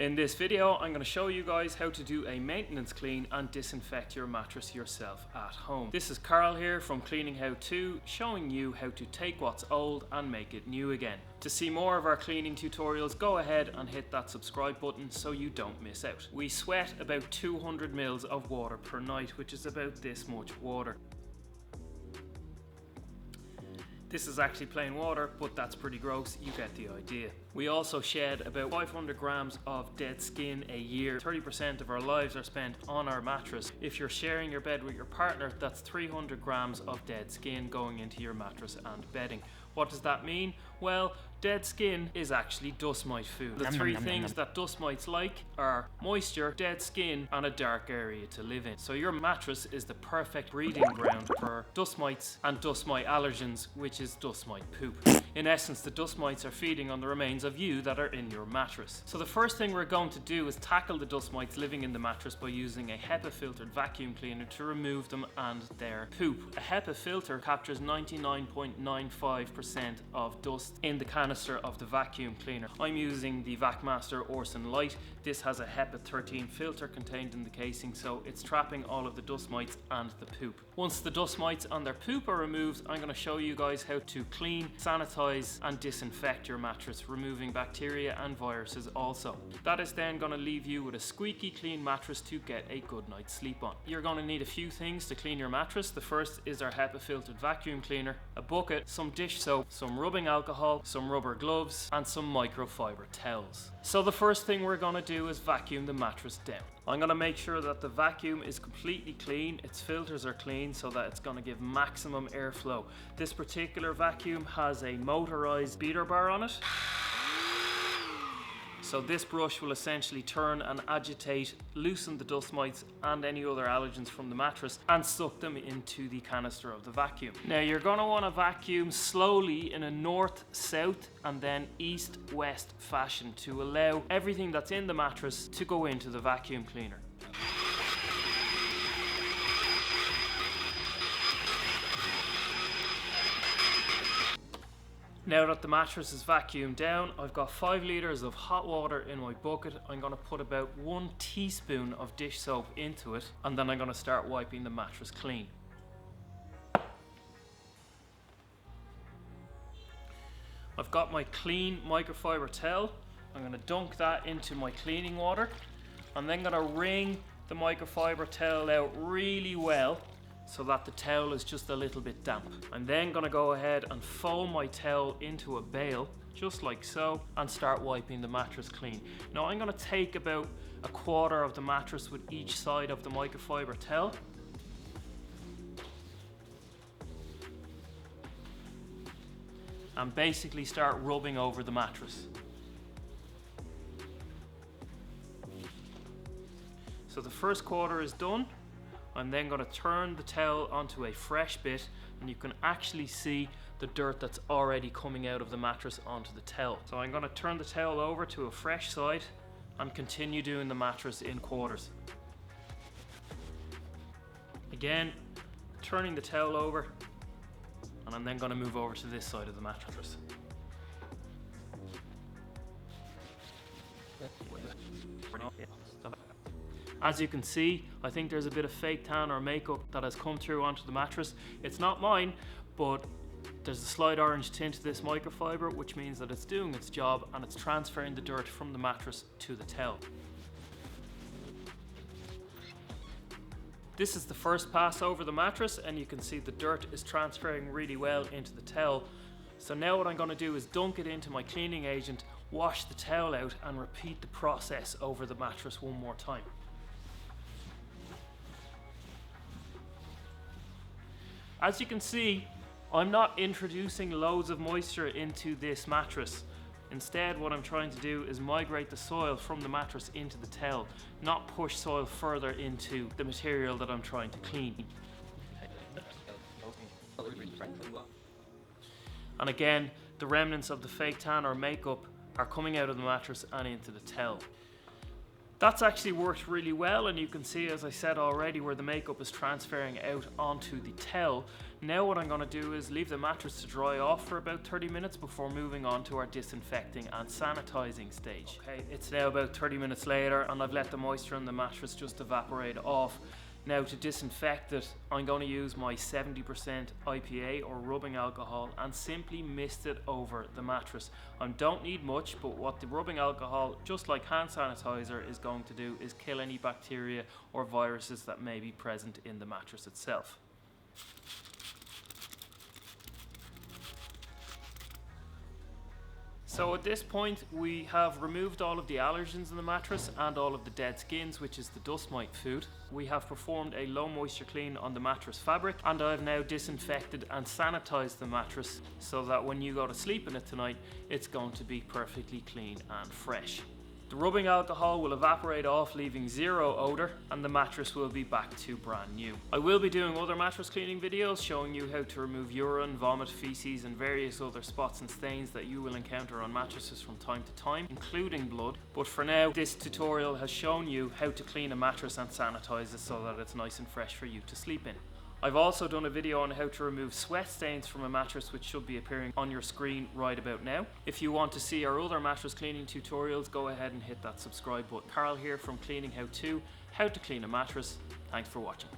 In this video, I'm going to show you guys how to do a maintenance clean and disinfect your mattress yourself at home. This is Carl here from Cleaning How To, showing you how to take what's old and make it new again. To see more of our cleaning tutorials, go ahead and hit that subscribe button so you don't miss out. We sweat about 200 mils of water per night, which is about this much water. This is actually plain water, but that's pretty gross, you get the idea. We also shed about 500 grams of dead skin a year. 30% of our lives are spent on our mattress. If you're sharing your bed with your partner, that's 300 grams of dead skin going into your mattress and bedding. What does that mean? Well, dead skin is actually dust mite food. The three things that dust mites like are moisture, dead skin, and a dark area to live in. So your mattress is the perfect breeding ground for dust mites and dust mite allergens, which is dust mite poop. In essence, the dust mites are feeding on the remains of you that are in your mattress. So the first thing we're going to do is tackle the dust mites living in the mattress by using a HEPA filtered vacuum cleaner to remove them and their poop. A HEPA filter captures 99.95% of dust in the canister of the vacuum cleaner. I'm using the VacMaster Orson Light. This has a HEPA 13 filter contained in the casing, so it's trapping all of the dust mites and the poop. Once the dust mites and their poop are removed, I'm going to show you guys how to clean, sanitize and disinfect your mattress, removing bacteria and viruses also. That is then going to leave you with a squeaky clean mattress to get a good night's sleep on. You're going to need a few things to clean your mattress. The first is our HEPA filtered vacuum cleaner, a bucket, some dish soap, some rubbing alcohol, some rubber gloves and some microfiber towels. So the first thing we're going to do is vacuum the mattress down. I'm going to make sure that the vacuum is completely clean, its filters are clean so that it's going to give maximum airflow. This particular vacuum has a motorized beater bar on it. So this brush will essentially turn and agitate, loosen the dust mites and any other allergens from the mattress and suck them into the canister of the vacuum. Now you're going to want to vacuum slowly in a north-south and then east-west fashion to allow everything that's in the mattress to go into the vacuum cleaner. Now that the mattress is vacuumed down, I've got 5 litres of hot water in my bucket. I'm going to put about 1 teaspoon of dish soap into it and then I'm going to start wiping the mattress clean. I've got my clean microfiber towel. I'm going to dunk that into my cleaning water. I'm then going to wring the microfiber towel out really well so that the towel is just a little bit damp. I'm then going to go ahead and fold my towel into a bale, just like so, and start wiping the mattress clean. Now I'm going to take about a quarter of the mattress with each side of the microfiber towel. And basically start rubbing over the mattress. So the first quarter is done. I'm then going to turn the towel onto a fresh bit and you can actually see the dirt that's already coming out of the mattress onto the towel. So I'm going to turn the towel over to a fresh side and continue doing the mattress in quarters. Again, turning the towel over and I'm then going to move over to this side of the mattress. As you can see, I think there's a bit of fake tan or makeup that has come through onto the mattress. It's not mine, but there's a slight orange tint to this microfiber, which means that it's doing its job and it's transferring the dirt from the mattress to the towel. This is the first pass over the mattress and you can see the dirt is transferring really well into the towel. So now what I'm going to do is dunk it into my cleaning agent, wash the towel out and repeat the process over the mattress one more time. As you can see, I'm not introducing loads of moisture into this mattress. Instead, what I'm trying to do is migrate the soil from the mattress into the towel, not push soil further into the material that I'm trying to clean. And again, the remnants of the fake tan or makeup are coming out of the mattress and into the towel. That's actually worked really well, and you can see, as I said already, where the makeup is transferring out onto the towel. Now what I'm going to do is leave the mattress to dry off for about 30 minutes before moving on to our disinfecting and sanitizing stage. Okay, it's now about 30 minutes later and I've let the moisture in the mattress just evaporate off. Now to disinfect it, I'm going to use my 70% IPA or rubbing alcohol and simply mist it over the mattress. I don't need much, but what the rubbing alcohol, just like hand sanitizer, is going to do is kill any bacteria or viruses that may be present in the mattress itself. So at this point we have removed all of the allergens in the mattress and all of the dead skins, which is the dust mite food. We have performed a low moisture clean on the mattress fabric, and I've now disinfected and sanitized the mattress so that when you go to sleep in it tonight, it's going to be perfectly clean and fresh. The rubbing alcohol will evaporate off, leaving zero odor, and the mattress will be back to brand new. I will be doing other mattress cleaning videos showing you how to remove urine, vomit, feces and various other spots and stains that you will encounter on mattresses from time to time, including blood. But for now, this tutorial has shown you how to clean a mattress and sanitize it so that it's nice and fresh for you to sleep in. I've also done a video on how to remove sweat stains from a mattress, which should be appearing on your screen right about now. If you want to see our other mattress cleaning tutorials, go ahead and hit that subscribe button. Carl here from Cleaning How To, how to clean a mattress. Thanks for watching.